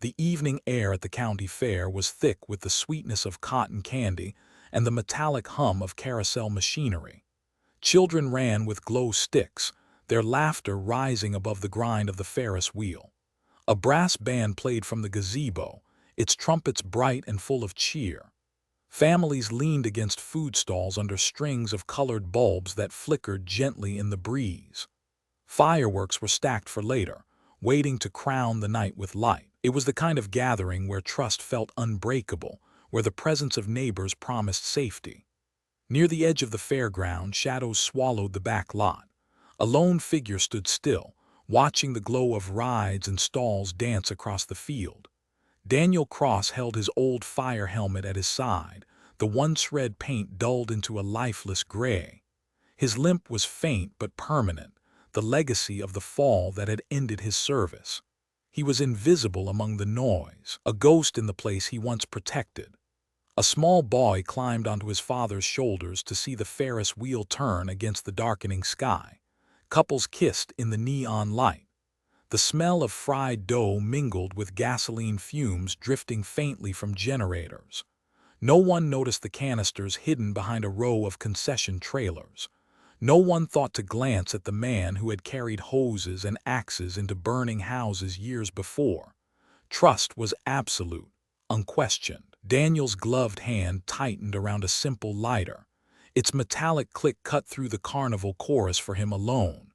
The evening air at the county fair was thick with the sweetness of cotton candy and the metallic hum of carousel machinery. Children ran with glow sticks, their laughter rising above the grind of the Ferris wheel. A brass band played from the gazebo, its trumpets bright and full of cheer. Families leaned against food stalls under strings of colored bulbs that flickered gently in the breeze. Fireworks were stacked for later, waiting to crown the night with light. It was the kind of gathering where trust felt unbreakable, where the presence of neighbors promised safety. Near the edge of the fairground, shadows swallowed the back lot. A lone figure stood still, watching the glow of rides and stalls dance across the field. Daniel Cross held his old fire helmet at his side, the once red paint dulled into a lifeless gray. His limp was faint but permanent, the legacy of the fall that had ended his service. He was invisible among the noise, a ghost in the place he once protected. A small boy climbed onto his father's shoulders to see the Ferris wheel turn against the darkening sky. Couples kissed in the neon light. The smell of fried dough mingled with gasoline fumes drifting faintly from generators. No one noticed the canisters hidden behind a row of concession trailers. No one thought to glance at the man who had carried hoses and axes into burning houses years before. Trust was absolute, unquestioned. Daniel's gloved hand tightened around a simple lighter. Its metallic click cut through the carnival chorus for him alone.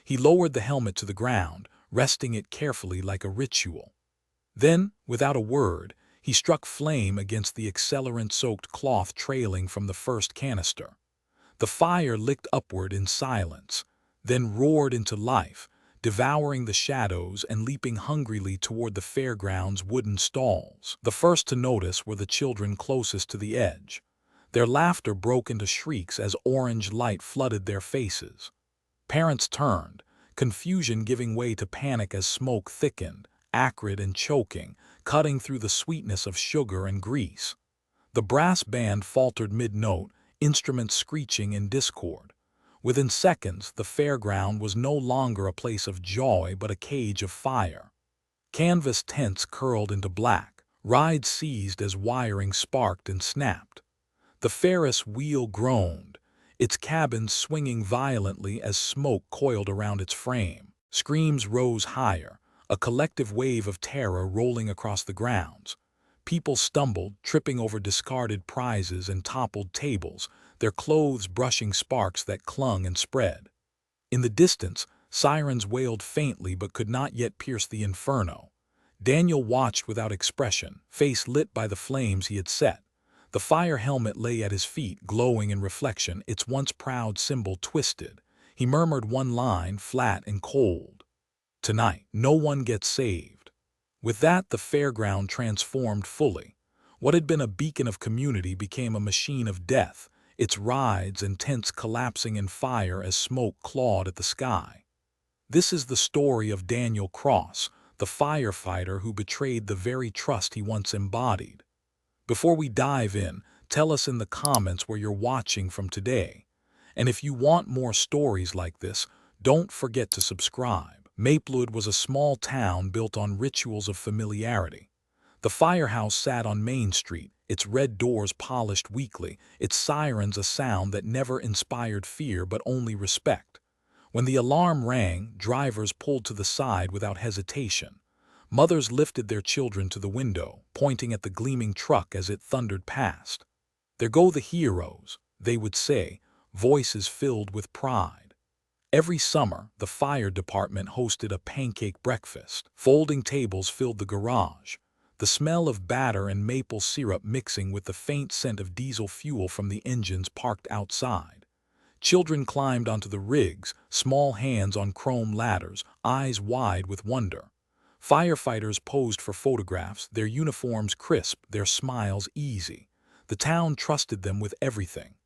He lowered the helmet to the ground, resting it carefully like a ritual. Then, without a word, he struck flame against the accelerant-soaked cloth trailing from the first canister. The fire licked upward in silence, then roared into life, devouring the shadows and leaping hungrily toward the fairground's wooden stalls. The first to notice were the children closest to the edge. Their laughter broke into shrieks as orange light flooded their faces. Parents turned, confusion giving way to panic as smoke thickened, acrid and choking, cutting through the sweetness of sugar and grease. The brass band faltered mid-note, instruments screeching in discord. Within seconds, the fairground was no longer a place of joy but a cage of fire. Canvas tents curled into black, rides seized as wiring sparked and snapped. The Ferris wheel groaned, its cabins swinging violently as smoke coiled around its frame. Screams rose higher, a collective wave of terror rolling across the grounds. People stumbled, tripping over discarded prizes and toppled tables, their clothes brushing sparks that clung and spread. In the distance, sirens wailed faintly but could not yet pierce the inferno. Daniel watched without expression, face lit by the flames he had set. The fire helmet lay at his feet, glowing in reflection, its once proud symbol twisted. He murmured one line, flat and cold. "Tonight, no one gets saved." With that, the fairground transformed fully. What had been a beacon of community became a machine of death, its rides and tents collapsing in fire as smoke clawed at the sky. This is the story of Daniel Cross, the firefighter who betrayed the very trust he once embodied. Before we dive in, tell us in the comments where you're watching from today. And if you want more stories like this, don't forget to subscribe. Maplewood was a small town built on rituals of familiarity. The firehouse sat on Main Street, its red doors polished weekly, its sirens a sound that never inspired fear but only respect. When the alarm rang, drivers pulled to the side without hesitation. Mothers lifted their children to the window, pointing at the gleaming truck as it thundered past. "There go the heroes," they would say, voices filled with pride. Every summer, the fire department hosted a pancake breakfast. Folding tables filled the garage, the smell of batter and maple syrup mixing with the faint scent of diesel fuel from the engines parked outside. Children climbed onto the rigs, small hands on chrome ladders, eyes wide with wonder. Firefighters posed for photographs, their uniforms crisp, their smiles easy. The town trusted them with everything.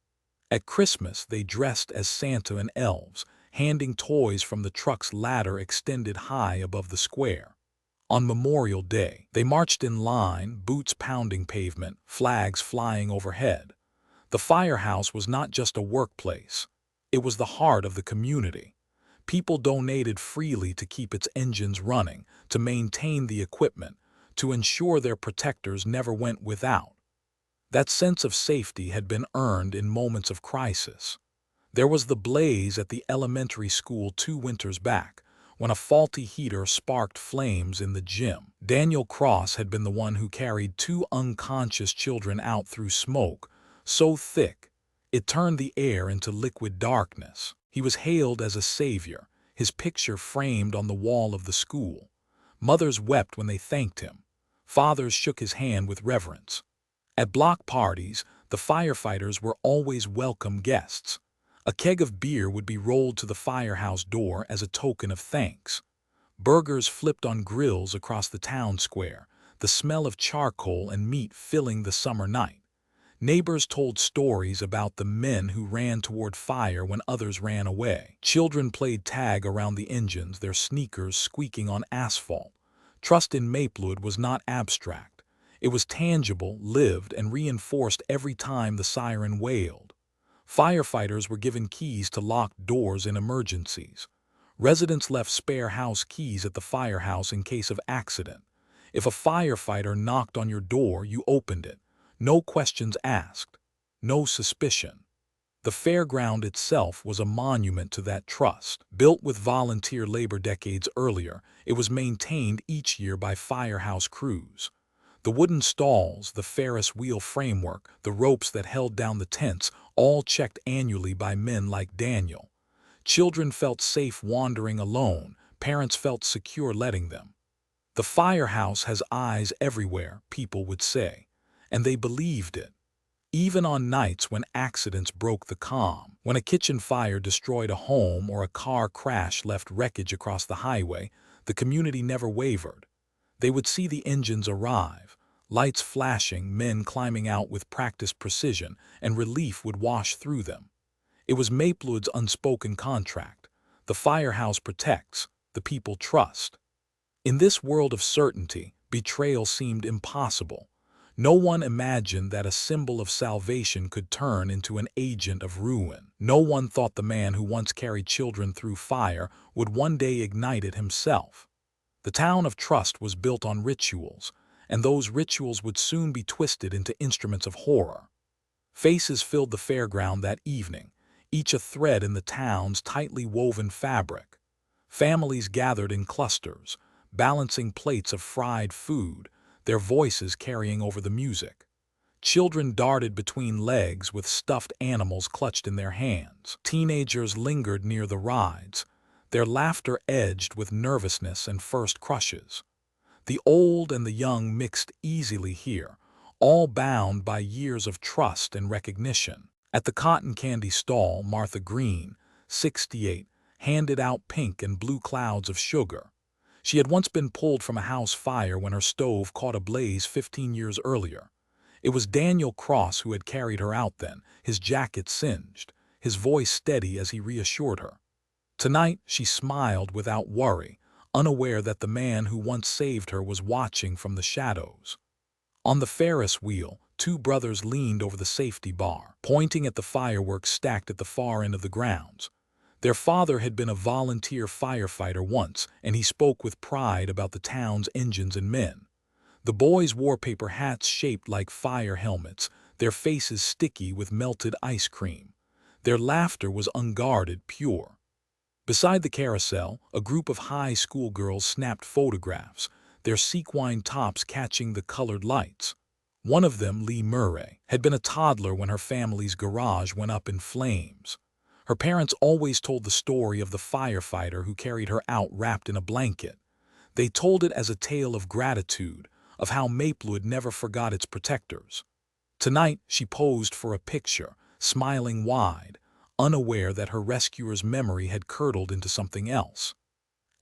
At Christmas, they dressed as Santa and elves, handing toys from the truck's ladder extended high above the square. On Memorial Day, they marched in line, boots pounding pavement, flags flying overhead. The firehouse was not just a workplace. It was the heart of the community. People donated freely to keep its engines running, to maintain the equipment, to ensure their protectors never went without. That sense of safety had been earned in moments of crisis. There was the blaze at the elementary school 2 winters back, when a faulty heater sparked flames in the gym. Daniel Cross had been the one who carried 2 unconscious children out through smoke, so thick it turned the air into liquid darkness. He was hailed as a savior, his picture framed on the wall of the school. Mothers wept when they thanked him. Fathers shook his hand with reverence. At block parties, the firefighters were always welcome guests. A keg of beer would be rolled to the firehouse door as a token of thanks. Burgers flipped on grills across the town square, the smell of charcoal and meat filling the summer night. Neighbors told stories about the men who ran toward fire when others ran away. Children played tag around the engines, their sneakers squeaking on asphalt. Trust in Maplewood was not abstract. It was tangible, lived, and reinforced every time the siren wailed. Firefighters were given keys to locked doors in emergencies. Residents left spare house keys at the firehouse in case of accident. If a firefighter knocked on your door, you opened it. No questions asked. No suspicion. The fairground itself was a monument to that trust. Built with volunteer labor decades earlier, it was maintained each year by firehouse crews. The wooden stalls, the Ferris wheel framework, the ropes that held down the tents, all checked annually by men like Daniel. Children felt safe wandering alone, parents felt secure letting them. The firehouse has eyes everywhere, people would say, and they believed it. Even on nights when accidents broke the calm, when a kitchen fire destroyed a home or a car crash left wreckage across the highway, the community never wavered. They would see the engines arrive, lights flashing, men climbing out with practiced precision, and relief would wash through them. It was Maplewood's unspoken contract. The firehouse protects, the people trust. In this world of certainty, betrayal seemed impossible. No one imagined that a symbol of salvation could turn into an agent of ruin. No one thought the man who once carried children through fire would one day ignite it himself. The town of trust was built on rituals, and those rituals would soon be twisted into instruments of horror. Faces filled the fairground that evening, each a thread in the town's tightly woven fabric. Families gathered in clusters, balancing plates of fried food, their voices carrying over the music. Children darted between legs with stuffed animals clutched in their hands. Teenagers lingered near the rides, their laughter edged with nervousness and first crushes. The old and the young mixed easily here, all bound by years of trust and recognition. At the cotton candy stall, Martha Green, 68, handed out pink and blue clouds of sugar. She had once been pulled from a house fire when her stove caught a blaze 15 years earlier. It was Daniel Cross who had carried her out then, his jacket singed, his voice steady as he reassured her. Tonight she smiled without worry, unaware that the man who once saved her was watching from the shadows. On the Ferris wheel, 2 brothers leaned over the safety bar, pointing at the fireworks stacked at the far end of the grounds. Their father had been a volunteer firefighter once, and he spoke with pride about the town's engines and men. The boys wore paper hats shaped like fire helmets, their faces sticky with melted ice cream. Their laughter was unguarded, pure. Beside the carousel, a group of high school girls snapped photographs, their sequined tops catching the colored lights. One of them, Lee Murray, had been a toddler when her family's garage went up in flames. Her parents always told the story of the firefighter who carried her out wrapped in a blanket. They told it as a tale of gratitude, of how Maplewood never forgot its protectors. Tonight she posed for a picture, smiling wide, unaware that her rescuer's memory had curdled into something else.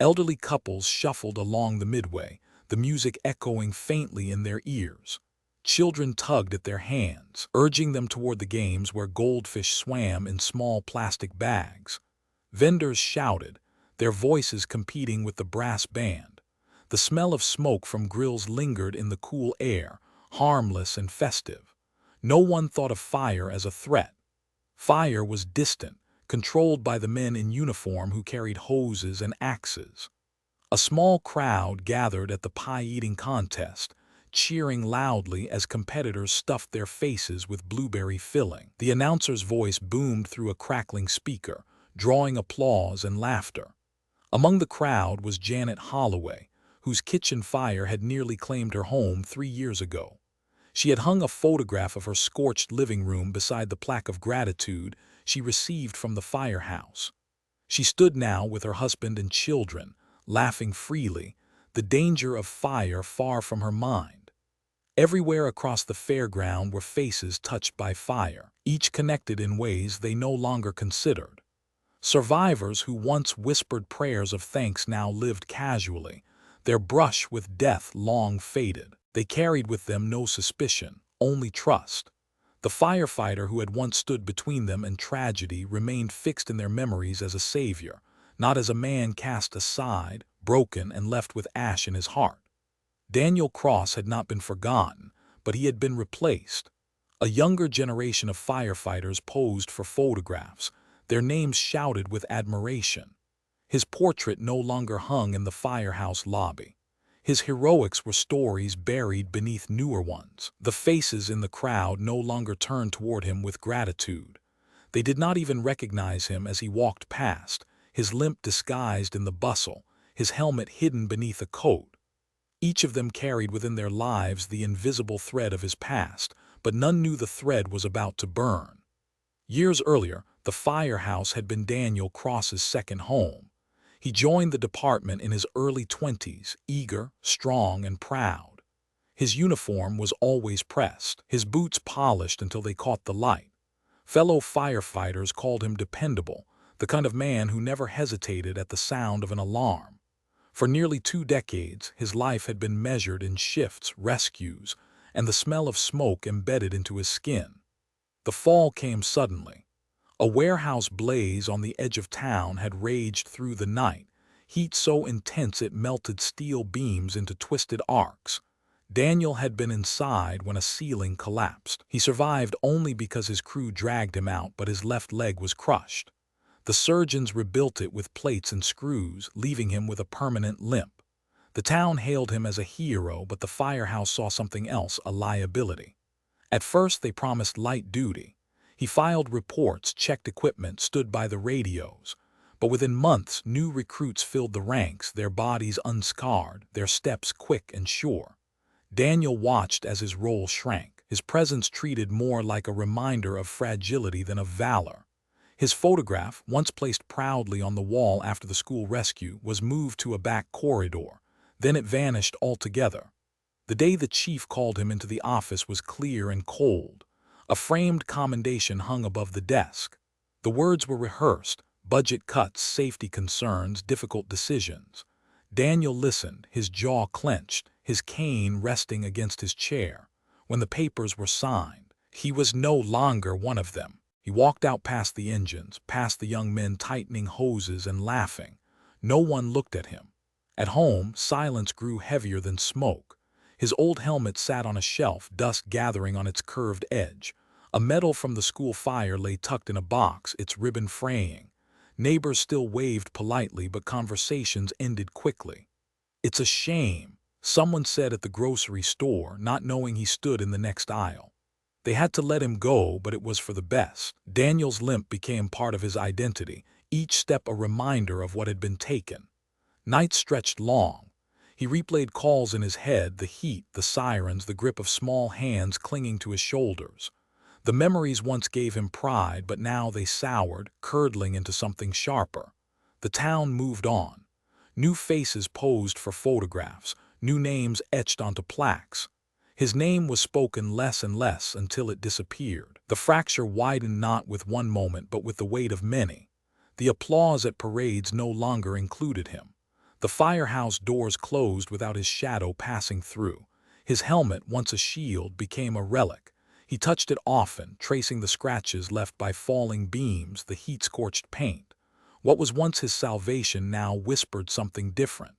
Elderly couples shuffled along the midway, the music echoing faintly in their ears. Children tugged at their hands, urging them toward the games where goldfish swam in small plastic bags. Vendors shouted, their voices competing with the brass band. The smell of smoke from grills lingered in the cool air, harmless and festive. No one thought of fire as a threat. Fire was distant, controlled by the men in uniform who carried hoses and axes. A small crowd gathered at the pie-eating contest, cheering loudly as competitors stuffed their faces with blueberry filling. The announcer's voice boomed through a crackling speaker, drawing applause and laughter. Among the crowd was Janet Holloway, whose kitchen fire had nearly claimed her home 3 years ago. She had hung a photograph of her scorched living room beside the plaque of gratitude she received from the firehouse. She stood now with her husband and children, laughing freely, the danger of fire far from her mind. Everywhere across the fairground were faces touched by fire, each connected in ways they no longer considered. Survivors who once whispered prayers of thanks now lived casually, their brush with death long faded. They carried with them no suspicion, only trust. The firefighter who had once stood between them and tragedy remained fixed in their memories as a savior, not as a man cast aside, broken and left with ash in his heart. Daniel Cross had not been forgotten, but he had been replaced. A younger generation of firefighters posed for photographs, their names shouted with admiration. His portrait no longer hung in the firehouse lobby. His heroics were stories buried beneath newer ones. The faces in the crowd no longer turned toward him with gratitude. They did not even recognize him as he walked past, his limp disguised in the bustle, his helmet hidden beneath a coat. Each of them carried within their lives the invisible thread of his past, but none knew the thread was about to burn. Years earlier, the firehouse had been Daniel Cross's second home. He joined the department in his early 20s, eager, strong, and proud. His uniform was always pressed, his boots polished until they caught the light. Fellow firefighters called him dependable, the kind of man who never hesitated at the sound of an alarm. For nearly 2 decades, his life had been measured in shifts, rescues, and the smell of smoke embedded into his skin. The fall came suddenly. A warehouse blaze on the edge of town had raged through the night, heat so intense it melted steel beams into twisted arcs. Daniel had been inside when a ceiling collapsed. He survived only because his crew dragged him out, but his left leg was crushed. The surgeons rebuilt it with plates and screws, leaving him with a permanent limp. The town hailed him as a hero, but the firehouse saw something else, a liability. At first they promised light duty. He filed reports, checked equipment, stood by the radios. But within months, new recruits filled the ranks, their bodies unscarred, their steps quick and sure. Daniel watched as his role shrank, his presence treated more like a reminder of fragility than of valor. His photograph, once placed proudly on the wall after the school rescue, was moved to a back corridor. Then it vanished altogether. The day the chief called him into the office was clear and cold. A framed commendation hung above the desk. The words were rehearsed: budget cuts, safety concerns, difficult decisions. Daniel listened, his jaw clenched, his cane resting against his chair. When the papers were signed, he was no longer one of them. He walked out past the engines, past the young men tightening hoses and laughing. No one looked at him. At home, silence grew heavier than smoke. His old helmet sat on a shelf, dust gathering on its curved edge. A medal from the school fire lay tucked in a box, its ribbon fraying. Neighbors still waved politely, but conversations ended quickly. "It's a shame," someone said at the grocery store, not knowing he stood in the next aisle. They had to let him go, but it was for the best. Daniel's limp became part of his identity, each step a reminder of what had been taken. Nights stretched long. He replayed calls in his head, the heat, the sirens, the grip of small hands clinging to his shoulders. The memories once gave him pride, but now they soured, curdling into something sharper. The town moved on. New faces posed for photographs, new names etched onto plaques. His name was spoken less and less until it disappeared. The fracture widened not with one moment, but with the weight of many. The applause at parades no longer included him. The firehouse doors closed without his shadow passing through. His helmet, once a shield, became a relic. He touched it often, tracing the scratches left by falling beams, the heat-scorched paint. What was once his salvation now whispered something different.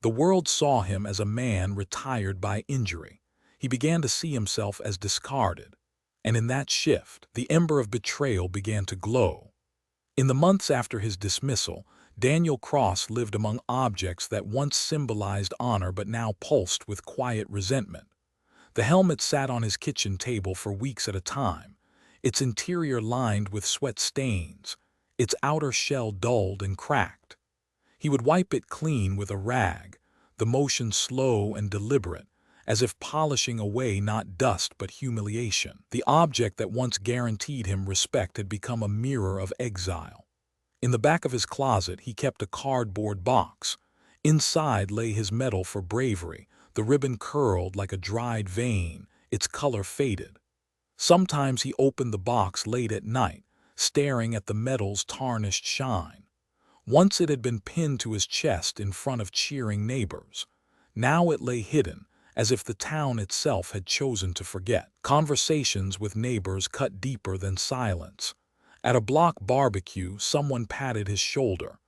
The world saw him as a man retired by injury. He began to see himself as discarded. And in that shift, the ember of betrayal began to glow. In the months after his dismissal, Daniel Cross lived among objects that once symbolized honor but now pulsed with quiet resentment. The helmet sat on his kitchen table for weeks at a time, its interior lined with sweat stains, its outer shell dulled and cracked. He would wipe it clean with a rag, the motion slow and deliberate, as if polishing away not dust but humiliation. The object that once guaranteed him respect had become a mirror of exile. In the back of his closet he kept a cardboard box. Inside lay his medal for bravery, the ribbon curled like a dried vein, its color faded. Sometimes he opened the box late at night, staring at the medal's tarnished shine. Once it had been pinned to his chest in front of cheering neighbors. Now it lay hidden, as if the town itself had chosen to forget. Conversations with neighbors cut deeper than silence. At a block barbecue, someone patted his shoulder.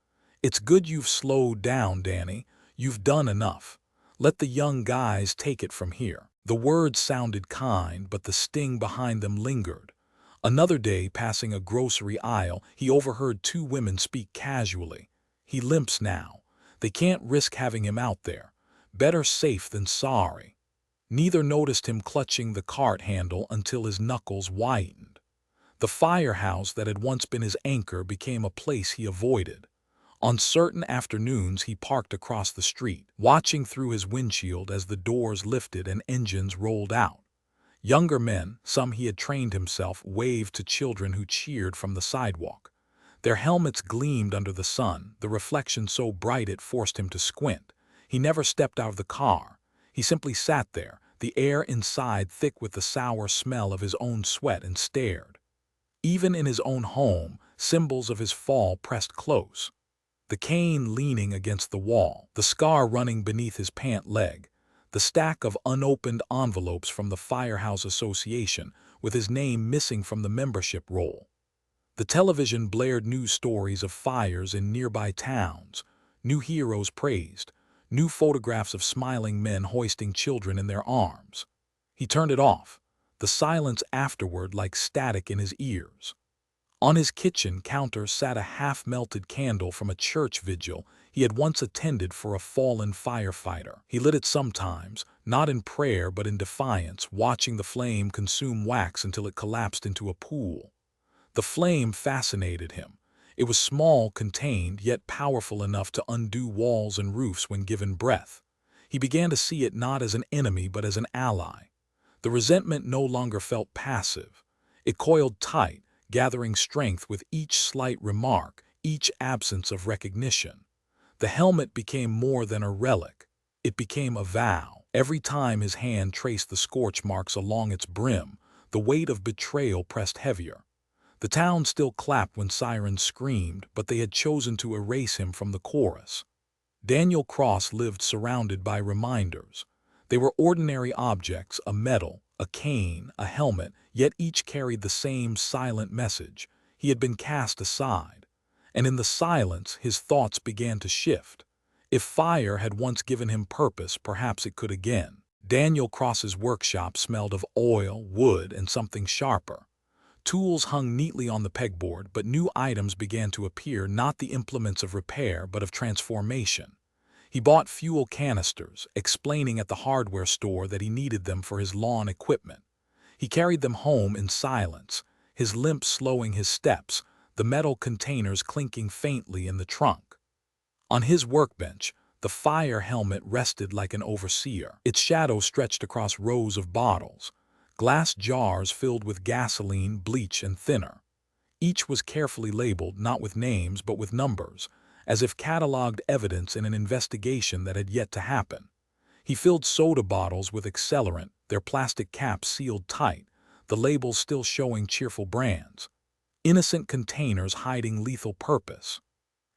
"It's good you've slowed down, Danny. You've done enough. Let the young guys take it from here." The words sounded kind, but the sting behind them lingered. Another day, passing a grocery aisle, he overheard two women speak casually. "He limps now. They can't risk having him out there. Better safe than sorry." Neither noticed him clutching the cart handle until his knuckles whitened. The firehouse that had once been his anchor became a place he avoided. On certain afternoons he parked across the street, watching through his windshield as the doors lifted and engines rolled out. Younger men, some he had trained himself, waved to children who cheered from the sidewalk. Their helmets gleamed under the sun, the reflection so bright it forced him to squint. He never stepped out of the car. He simply sat there, the air inside thick with the sour smell of his own sweat, and stared. Even in his own home, symbols of his fall pressed close. The cane leaning against the wall, the scar running beneath his pant leg, the stack of unopened envelopes from the Firehouse Association with his name missing from the membership roll. The television blared news stories of fires in nearby towns, new heroes praised, new photographs of smiling men hoisting children in their arms. He turned it off, the silence afterward like static in his ears. On his kitchen counter sat a half-melted candle from a church vigil he had once attended for a fallen firefighter. He lit it sometimes, not in prayer but in defiance, watching the flame consume wax until it collapsed into a pool. The flame fascinated him. It was small, contained, yet powerful enough to undo walls and roofs when given breath. He began to see it not as an enemy but as an ally. The resentment no longer felt passive. It coiled tight, gathering strength with each slight remark, each absence of recognition. The helmet became more than a relic. It became a vow. Every time his hand traced the scorch marks along its brim, the weight of betrayal pressed heavier. The town still clapped when sirens screamed, but they had chosen to erase him from the chorus. Daniel Cross lived surrounded by reminders. They were ordinary objects, a medal, a cane, a helmet, yet each carried the same silent message. He had been cast aside. And in the silence, his thoughts began to shift. If fire had once given him purpose, perhaps it could again. Daniel Cross's workshop smelled of oil, wood, and something sharper. Tools hung neatly on the pegboard, but new items began to appear, not the implements of repair, but of transformation. He bought fuel canisters, explaining at the hardware store that he needed them for his lawn equipment. He carried them home in silence, his limp slowing his steps, the metal containers clinking faintly in the trunk. On his workbench, the fire helmet rested like an overseer. Its shadow stretched across rows of bottles, glass jars filled with gasoline, bleach, and thinner. Each was carefully labeled, not with names but with numbers, as if cataloged evidence in an investigation that had yet to happen. He filled soda bottles with accelerant, their plastic caps sealed tight, the labels still showing cheerful brands. Innocent containers hiding lethal purpose.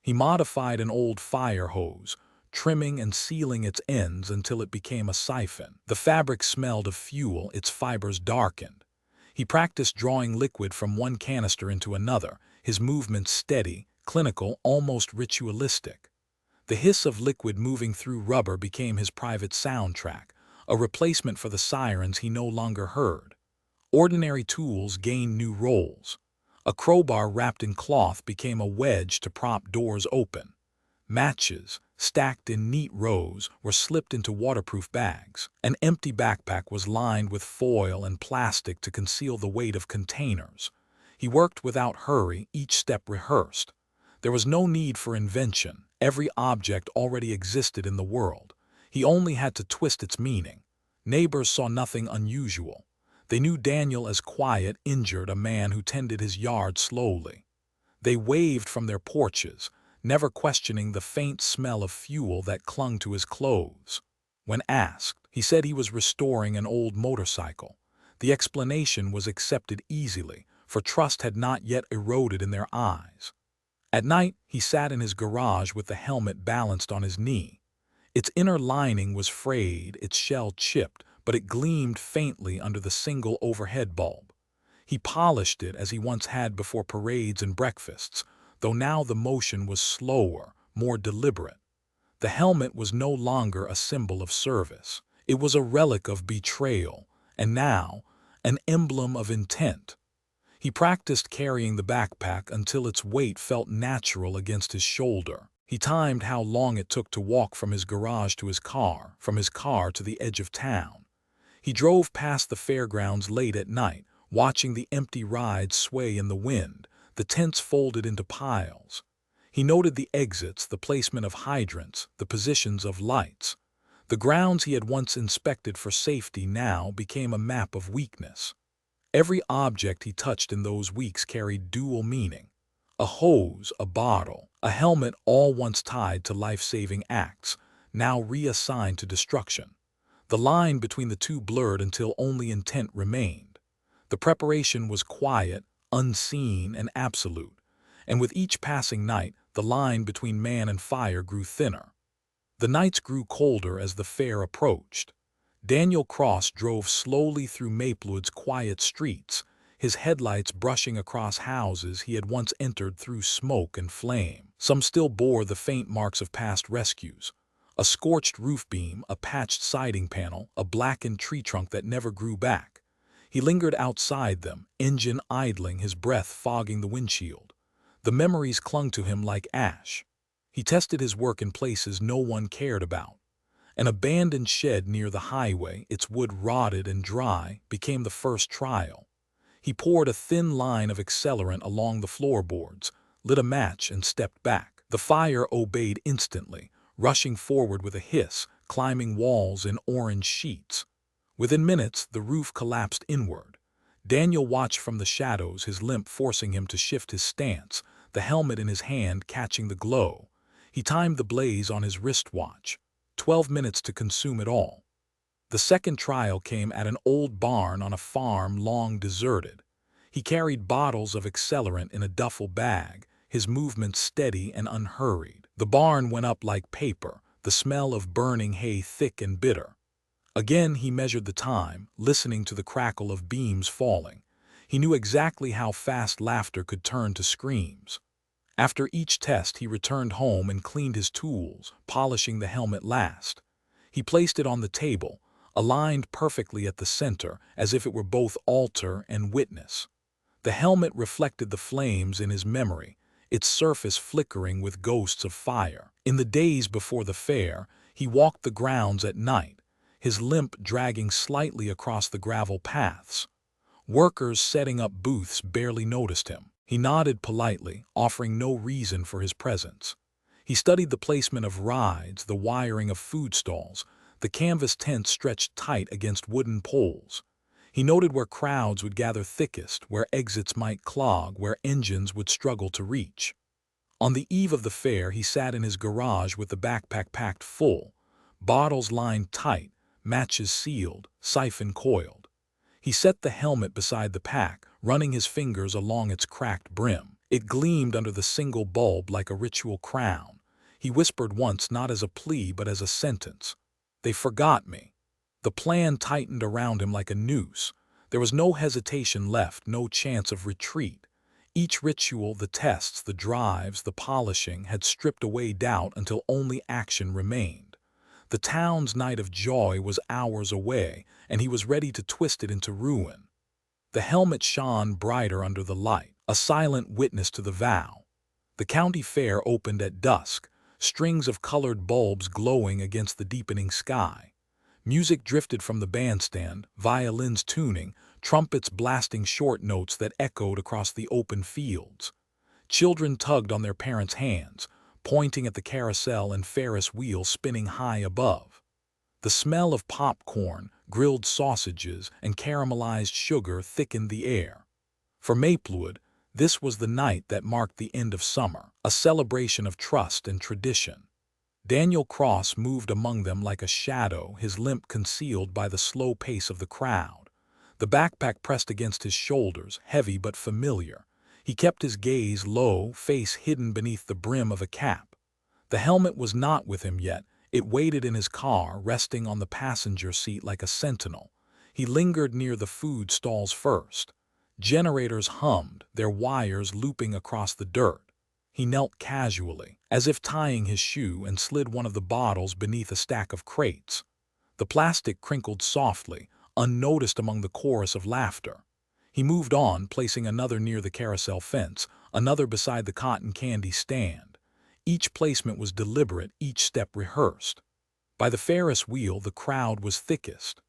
He modified an old fire hose, trimming and sealing its ends until it became a siphon. The fabric smelled of fuel, its fibers darkened. He practiced drawing liquid from one canister into another, his movements steady, clinical, almost ritualistic. The hiss of liquid moving through rubber became his private soundtrack, a replacement for the sirens he no longer heard. Ordinary tools gained new roles. A crowbar wrapped in cloth became a wedge to prop doors open. Matches, stacked in neat rows, were slipped into waterproof bags. An empty backpack was lined with foil and plastic to conceal the weight of containers. He worked without hurry, each step rehearsed. There was no need for invention. Every object already existed in the world. He only had to twist its meaning. Neighbors saw nothing unusual. They knew Daniel as quiet, injured, a man who tended his yard slowly. They waved from their porches, never questioning the faint smell of fuel that clung to his clothes. When asked, he said he was restoring an old motorcycle. The explanation was accepted easily, for trust had not yet eroded in their eyes. At night, he sat in his garage with the helmet balanced on his knee. Its inner lining was frayed, its shell chipped, but it gleamed faintly under the single overhead bulb. He polished it as he once had before parades and breakfasts, though now the motion was slower, more deliberate. The helmet was no longer a symbol of service. It was a relic of betrayal, and now, an emblem of intent. He practiced carrying the backpack until its weight felt natural against his shoulder. He timed how long it took to walk from his garage to his car, from his car to the edge of town. He drove past the fairgrounds late at night, watching the empty rides sway in the wind, the tents folded into piles. He noted the exits, the placement of hydrants, the positions of lights. The grounds he had once inspected for safety now became a map of weakness. Every object he touched in those weeks carried dual meaning. A hose, a bottle, a helmet, all once tied to life-saving acts, now reassigned to destruction. The line between the two blurred until only intent remained. The preparation was quiet, unseen, and absolute, and with each passing night, the line between man and fire grew thinner. The nights grew colder as the fair approached. Daniel Cross drove slowly through Maplewood's quiet streets, his headlights brushing across houses he had once entered through smoke and flame. Some still bore the faint marks of past rescues. A scorched roof beam, a patched siding panel, a blackened tree trunk that never grew back. He lingered outside them, engine idling, his breath fogging the windshield. The memories clung to him like ash. He tested his work in places no one cared about. An abandoned shed near the highway, its wood rotted and dry, became the first trial. He poured a thin line of accelerant along the floorboards, lit a match, and stepped back. The fire obeyed instantly, rushing forward with a hiss, climbing walls in orange sheets. Within minutes, the roof collapsed inward. Daniel watched from the shadows, his limp forcing him to shift his stance, the helmet in his hand catching the glow. He timed the blaze on his wristwatch. 12 minutes to consume it all. The second trial came at an old barn on a farm long deserted. He carried bottles of accelerant in a duffel bag, his movements steady and unhurried. The barn went up like paper, the smell of burning hay thick and bitter. Again he measured the time, listening to the crackle of beams falling. He knew exactly how fast laughter could turn to screams. After each test, he returned home and cleaned his tools, polishing the helmet last. He placed it on the table, aligned perfectly at the center, as if it were both altar and witness. The helmet reflected the flames in his memory, its surface flickering with ghosts of fire. In the days before the fair, he walked the grounds at night, his limp dragging slightly across the gravel paths. Workers setting up booths barely noticed him. He nodded politely, offering no reason for his presence. He studied the placement of rides, the wiring of food stalls, the canvas tents stretched tight against wooden poles. He noted where crowds would gather thickest, where exits might clog, where engines would struggle to reach. On the eve of the fair, he sat in his garage with the backpack packed full, bottles lined tight, matches sealed, siphon coiled. He set the helmet beside the pack, running his fingers along its cracked brim. It gleamed under the single bulb like a ritual crown. He whispered once, not as a plea but as a sentence. "They forgot me." The plan tightened around him like a noose. There was no hesitation left, no chance of retreat. Each ritual, the tests, the drives, the polishing, had stripped away doubt until only action remained. The town's night of joy was hours away, and he was ready to twist it into ruin. The helmet shone brighter under the light, a silent witness to the vow. The county fair opened at dusk. strings of colored bulbs glowing against the deepening sky. Music drifted from the bandstand, violins tuning, trumpets blasting short notes that echoed across the open fields. Children tugged on their parents' hands, pointing at the carousel and Ferris wheel spinning high above. The smell of popcorn, grilled sausages, and caramelized sugar thickened the air. For Maplewood, this was the night that marked the end of summer, a celebration of trust and tradition. Daniel Cross moved among them like a shadow, his limp concealed by the slow pace of the crowd. The backpack pressed against his shoulders, heavy but familiar. He kept his gaze low, face hidden beneath the brim of a cap. The helmet was not with him yet. It waited in his car, resting on the passenger seat like a sentinel. He lingered near the food stalls first. Generators hummed, their wires looping across the dirt. He knelt casually, as if tying his shoe, and slid one of the bottles beneath a stack of crates. The plastic crinkled softly, unnoticed among the chorus of laughter. He moved on, placing another near the carousel fence, another beside the cotton candy stand. Each placement was deliberate, each step rehearsed. By the Ferris wheel, the crowd was thickest.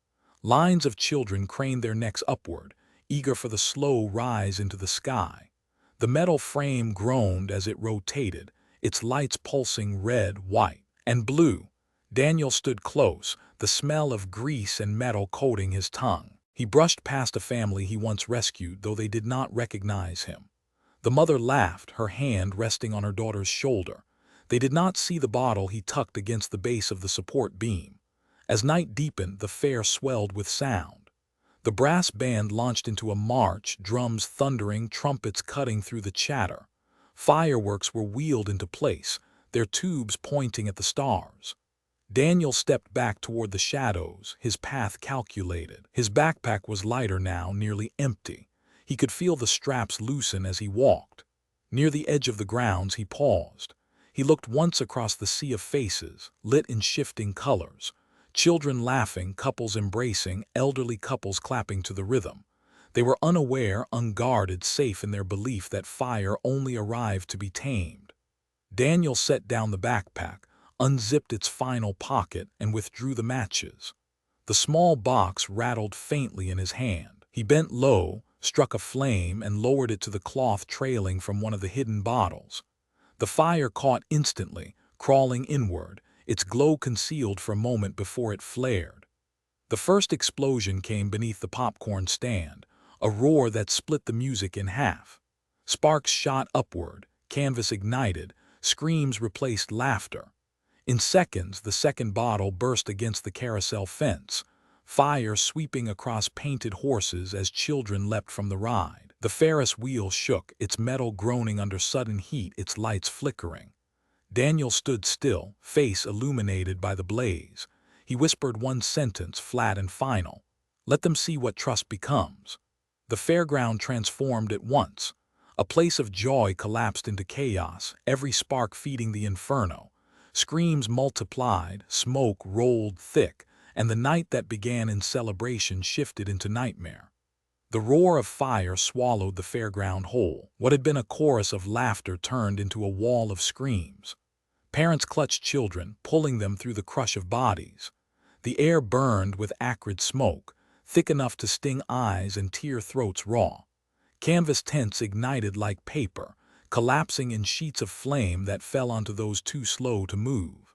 Lines of children craned their necks upward, eager for the slow rise into the sky. The metal frame groaned as it rotated, its lights pulsing red, white, and blue. Daniel stood close, the smell of grease and metal coating his tongue. He brushed past a family he once rescued, though they did not recognize him. The mother laughed, her hand resting on her daughter's shoulder. They did not see the bottle he tucked against the base of the support beam. As night deepened, the fair swelled with sound. The brass band launched into a march, drums thundering, trumpets cutting through the chatter. Fireworks were wheeled into place, their tubes pointing at the stars. Daniel stepped back toward the shadows, his path calculated. His backpack was lighter now, nearly empty. He could feel the straps loosen as he walked. Near the edge of the grounds, he paused. He looked once across the sea of faces, lit in shifting colors. Children laughing, couples embracing, elderly couples clapping to the rhythm. They were unaware, unguarded, safe in their belief that fire only arrived to be tamed. Daniel set down the backpack, unzipped its final pocket, and withdrew the matches. The small box rattled faintly in his hand. He bent low, struck a flame, and lowered it to the cloth trailing from one of the hidden bottles. The fire caught instantly, crawling inward, its glow concealed for a moment before it flared. The first explosion came beneath the popcorn stand, a roar that split the music in half. Sparks shot upward, canvas ignited, screams replaced laughter. In seconds, the second bottle burst against the carousel fence, fire sweeping across painted horses as children leapt from the ride. The Ferris wheel shook, its metal groaning under sudden heat, its lights flickering. Daniel stood still, face illuminated by the blaze. He whispered one sentence, flat and final. "Let them see what trust becomes." The fairground transformed at once. A place of joy collapsed into chaos, every spark feeding the inferno. Screams multiplied, smoke rolled thick, and the night that began in celebration shifted into nightmare. The roar of fire swallowed the fairground whole. What had been a chorus of laughter turned into a wall of screams. Parents clutched children, pulling them through the crush of bodies. The air burned with acrid smoke, thick enough to sting eyes and tear throats raw. Canvas tents ignited like paper, collapsing in sheets of flame that fell onto those too slow to move.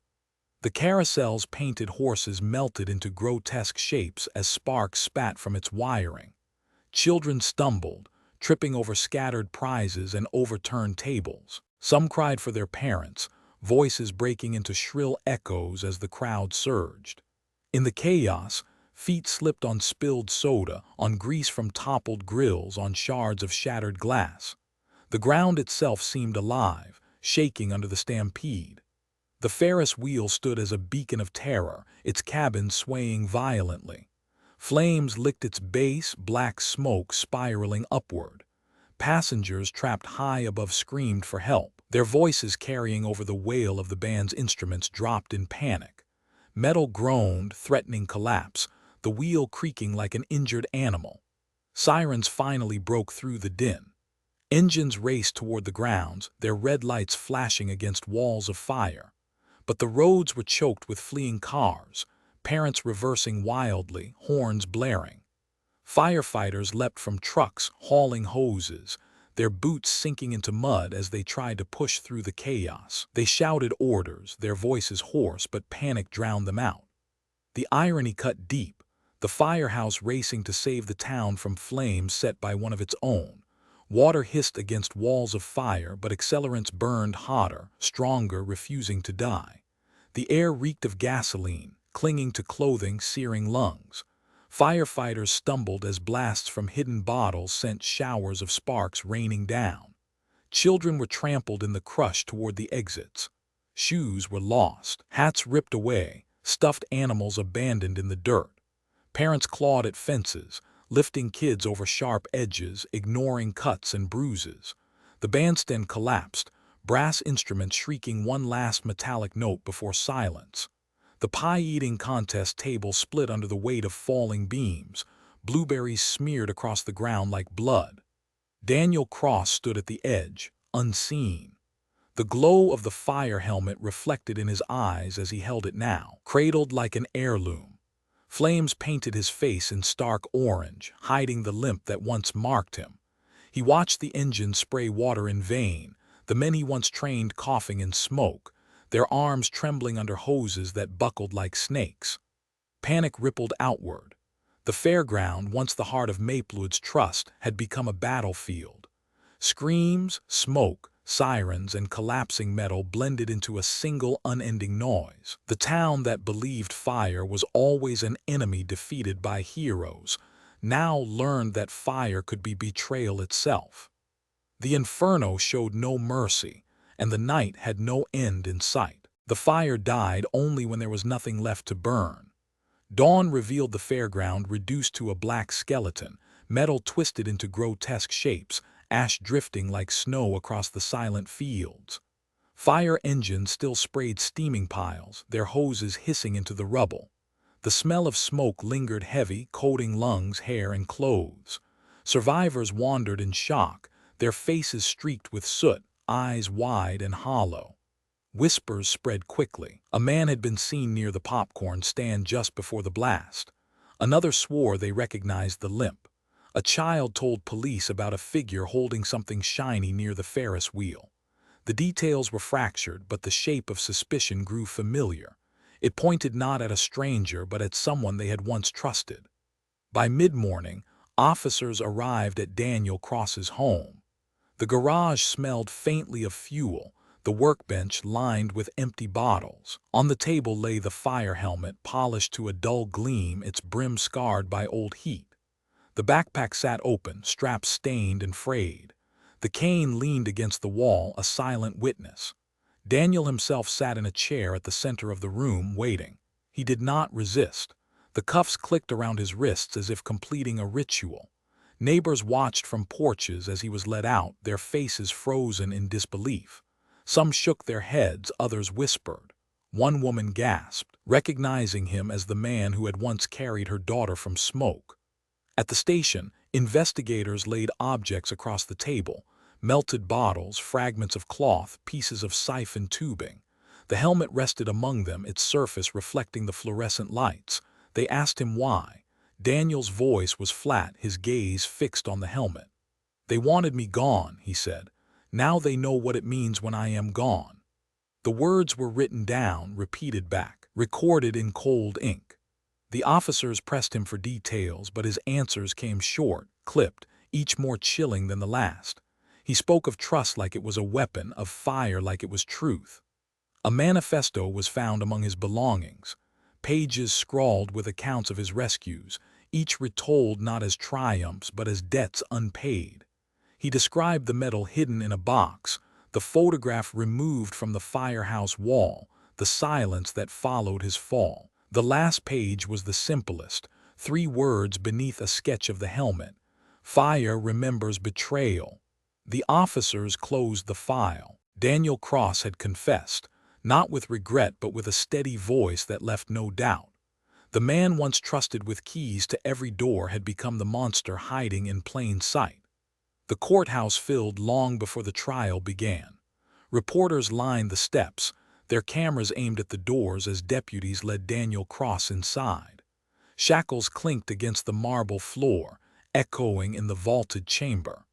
The carousel's painted horses melted into grotesque shapes as sparks spat from its wiring. Children stumbled, tripping over scattered prizes and overturned tables. Some cried for their parents, voices breaking into shrill echoes as the crowd surged. In the chaos, feet slipped on spilled soda, on grease from toppled grills, on shards of shattered glass. The ground itself seemed alive, shaking under the stampede. The Ferris wheel stood as a beacon of terror, its cabin swaying violently. Flames licked its base, black smoke spiraling upward. Passengers trapped high above screamed for help, their voices carrying over the wail of the band's instruments dropped in panic. Metal groaned, threatening collapse, the wheel creaking like an injured animal. Sirens finally broke through the din. Engines raced toward the grounds, their red lights flashing against walls of fire. But the roads were choked with fleeing cars, parents reversing wildly, horns blaring. Firefighters leapt from trucks, hauling hoses, their boots sinking into mud as they tried to push through the chaos. They shouted orders, their voices hoarse, but panic drowned them out. The irony cut deep, the firehouse racing to save the town from flames set by one of its own. Water hissed against walls of fire, but accelerants burned hotter, stronger, refusing to die. The air reeked of gasoline, clinging to clothing, searing lungs. Firefighters stumbled as blasts from hidden bottles sent showers of sparks raining down. Children were trampled in the crush toward the exits. Shoes were lost, hats ripped away, stuffed animals abandoned in the dirt. Parents clawed at fences, lifting kids over sharp edges, ignoring cuts and bruises. The bandstand collapsed, brass instruments shrieking one last metallic note before silence. The pie-eating contest table split under the weight of falling beams, blueberries smeared across the ground like blood. Daniel Cross stood at the edge, unseen. The glow of the fire helmet reflected in his eyes as he held it now, cradled like an heirloom. Flames painted his face in stark orange, hiding the limp that once marked him. He watched the engine spray water in vain, the men he once trained coughing in smoke, their arms trembling under hoses that buckled like snakes. Panic rippled outward. The fairground, once the heart of Maplewood's trust, had become a battlefield. Screams, smoke, sirens, and collapsing metal blended into a single unending noise. The town that believed fire was always an enemy defeated by heroes now learned that fire could be betrayal itself. The inferno showed no mercy, and the night had no end in sight. The fire died only when there was nothing left to burn. Dawn revealed the fairground reduced to a black skeleton, metal twisted into grotesque shapes, ash drifting like snow across the silent fields. Fire engines still sprayed steaming piles, their hoses hissing into the rubble. The smell of smoke lingered heavy, coating lungs, hair, and clothes. Survivors wandered in shock, their faces streaked with soot, eyes wide and hollow. Whispers spread quickly. A man had been seen near the popcorn stand just before the blast. Another swore they recognized the limp. A child told police about a figure holding something shiny near the Ferris wheel. The details were fractured, but the shape of suspicion grew familiar. It pointed not at a stranger, but at someone they had once trusted. By mid-morning, officers arrived at Daniel Cross's home. The garage smelled faintly of fuel, the workbench lined with empty bottles. On the table lay the fire helmet, polished to a dull gleam, its brim scarred by old heat. The backpack sat open, straps stained and frayed. The cane leaned against the wall, a silent witness. Daniel himself sat in a chair at the center of the room, waiting. He did not resist. The cuffs clicked around his wrists as if completing a ritual. Neighbors watched from porches as he was let out, their faces frozen in disbelief. Some shook their heads, others whispered. One woman gasped, recognizing him as the man who had once carried her daughter from smoke. At the station, investigators laid objects across the table, melted bottles, fragments of cloth, pieces of siphon tubing. The helmet rested among them, its surface reflecting the fluorescent lights. They asked him why. Daniel's voice was flat, his gaze fixed on the helmet. "They wanted me gone," he said. "Now they know what it means when I am gone." The words were written down, repeated back, recorded in cold ink. The officers pressed him for details, but his answers came short, clipped, each more chilling than the last. He spoke of trust like it was a weapon, of fire like it was truth. A manifesto was found among his belongings, pages scrawled with accounts of his rescues, each retold not as triumphs but as debts unpaid. He described the medal hidden in a box, the photograph removed from the firehouse wall, the silence that followed his fall. The last page was the simplest, 3 words beneath a sketch of the helmet. "Fire remembers betrayal." The officers closed the file. Daniel Cross had confessed, not with regret but with a steady voice that left no doubt. The man once trusted with keys to every door had become the monster hiding in plain sight. The courthouse filled long before the trial began. Reporters lined the steps, their cameras aimed at the doors as deputies led Daniel Cross inside. Shackles clinked against the marble floor, echoing in the vaulted chamber.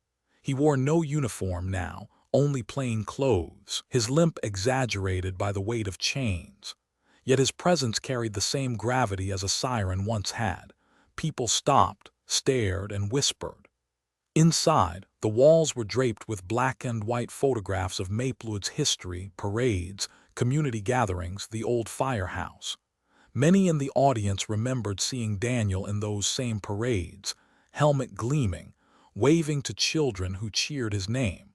He wore no uniform now, only plain clothes, his limp exaggerated by the weight of chains. Yet his presence carried the same gravity as a siren once had. People stopped, stared, and whispered. Inside, the walls were draped with black and white photographs of Maplewood's history, parades, community gatherings, the old firehouse. Many in the audience remembered seeing Daniel in those same parades, helmet gleaming, waving to children who cheered his name.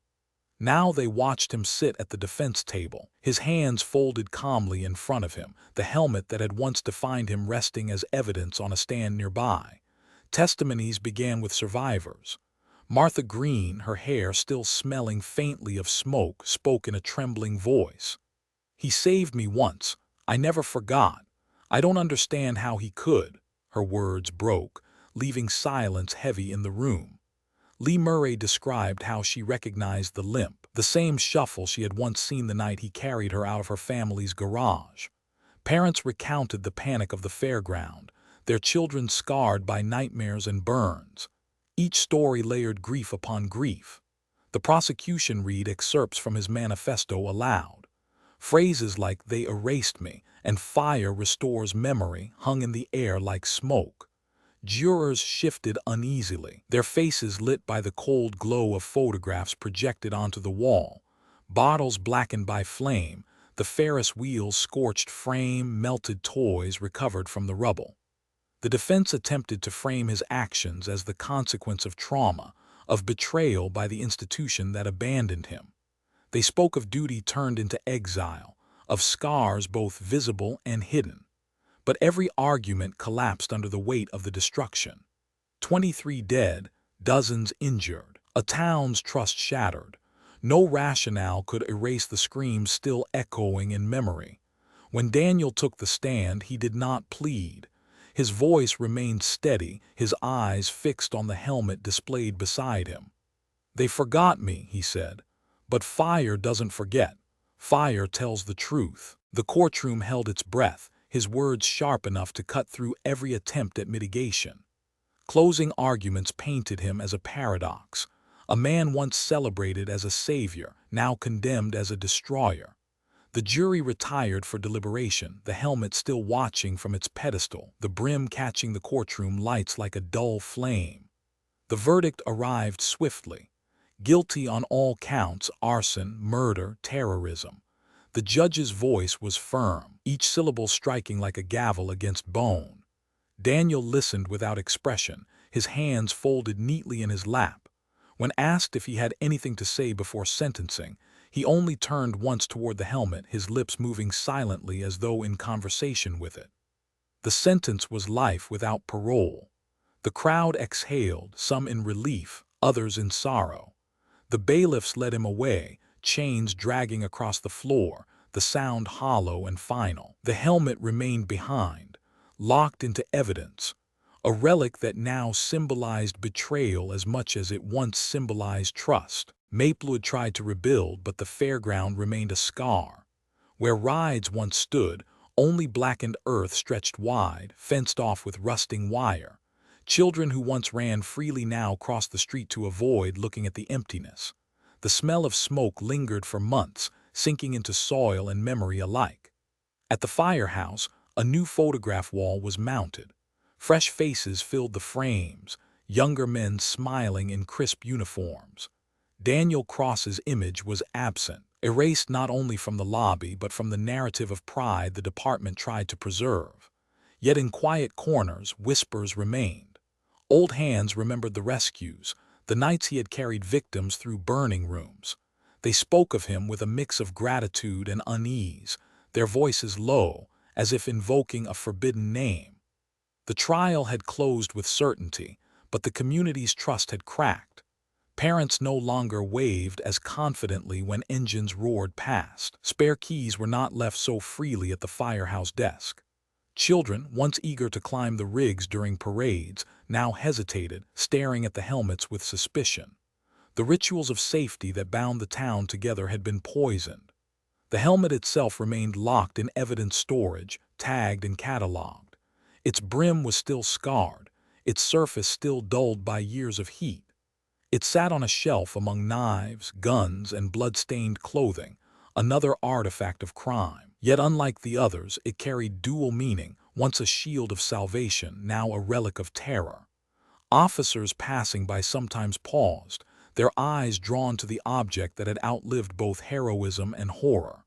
Now they watched him sit at the defense table, his hands folded calmly in front of him, the helmet that had once defined him resting as evidence on a stand nearby. Testimonies began with survivors. Martha Green, her hair still smelling faintly of smoke, spoke in a trembling voice. "He saved me once. I never forgot. I don't understand how he could." Her words broke, leaving silence heavy in the room. Lee Murray described how she recognized the limp, the same shuffle she had once seen the night he carried her out of her family's garage. Parents recounted the panic of the fairground, their children scarred by nightmares and burns. Each story layered grief upon grief. The prosecution read excerpts from his manifesto aloud. Phrases like "they erased me" and "fire restores memory" hung in the air like smoke. Jurors shifted uneasily, their faces lit by the cold glow of photographs projected onto the wall. Bottles blackened by flame, the Ferris wheel's scorched frame, melted toys recovered from the rubble. The defense attempted to frame his actions as the consequence of trauma, of betrayal by the institution that abandoned him. They spoke of duty turned into exile, of scars both visible and hidden. But every argument collapsed under the weight of the destruction. 23 dead, dozens injured, a town's trust shattered. No rationale could erase the screams still echoing in memory. When Daniel took the stand, he did not plead. His voice remained steady, his eyes fixed on the helmet displayed beside him. "They forgot me," he said. "But fire doesn't forget. Fire tells the truth." The courtroom held its breath, his words sharp enough to cut through every attempt at mitigation. Closing arguments painted him as a paradox, a man once celebrated as a savior, now condemned as a destroyer. The jury retired for deliberation, the helmet still watching from its pedestal, the brim catching the courtroom lights like a dull flame. The verdict arrived swiftly. Guilty on all counts: arson, murder, terrorism. The judge's voice was firm, each syllable striking like a gavel against bone. Daniel listened without expression, his hands folded neatly in his lap. When asked if he had anything to say before sentencing, he only turned once toward the helmet, his lips moving silently as though in conversation with it. The sentence was life without parole. The crowd exhaled, some in relief, others in sorrow. The bailiffs led him away, chains dragging across the floor, the sound hollow and final. The helmet remained behind, locked into evidence, a relic that now symbolized betrayal as much as it once symbolized trust. Maplewood tried to rebuild, but the fairground remained a scar. Where rides once stood, only blackened earth stretched wide, fenced off with rusting wire. Children who once ran freely now crossed the street to avoid looking at the emptiness. The smell of smoke lingered for months, sinking into soil and memory alike. At the firehouse, a new photograph wall was mounted. Fresh faces filled the frames, younger men smiling in crisp uniforms. Daniel Cross's image was absent, erased not only from the lobby but from the narrative of pride the department tried to preserve. Yet in quiet corners, whispers remained. Old hands remembered the rescues, the nights he had carried victims through burning rooms. They spoke of him with a mix of gratitude and unease, their voices low, as if invoking a forbidden name. The trial had closed with certainty, but the community's trust had cracked. Parents no longer waved as confidently when engines roared past. Spare keys were not left so freely at the firehouse desk. Children, once eager to climb the rigs during parades, now hesitated, staring at the helmets with suspicion. The rituals of safety that bound the town together had been poisoned. The helmet itself remained locked in evidence storage, tagged and catalogued. Its brim was still scarred, its surface still dulled by years of heat. It sat on a shelf among knives, guns, and blood-stained clothing, another artifact of crime. Yet unlike the others, it carried dual meaning, once a shield of salvation, now a relic of terror. Officers passing by sometimes paused, their eyes drawn to the object that had outlived both heroism and horror.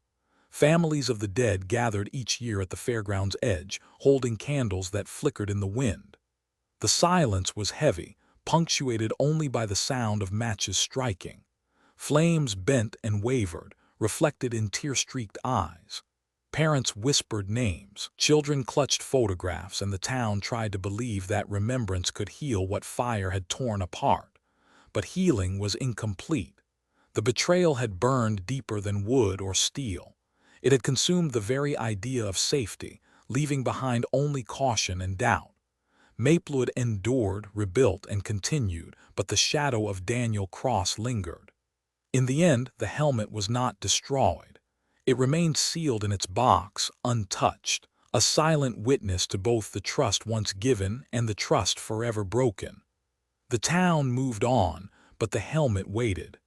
Families of the dead gathered each year at the fairground's edge, holding candles that flickered in the wind. The silence was heavy, punctuated only by the sound of matches striking. Flames bent and wavered, reflected in tear-streaked eyes. Parents whispered names, children clutched photographs, and the town tried to believe that remembrance could heal what fire had torn apart. But healing was incomplete. The betrayal had burned deeper than wood or steel. It had consumed the very idea of safety, leaving behind only caution and doubt. Maplewood endured, rebuilt, and continued, but the shadow of Daniel Cross lingered. In the end, the helmet was not destroyed. It remained sealed in its box, untouched, a silent witness to both the trust once given and the trust forever broken. The town moved on, but the helmet waited.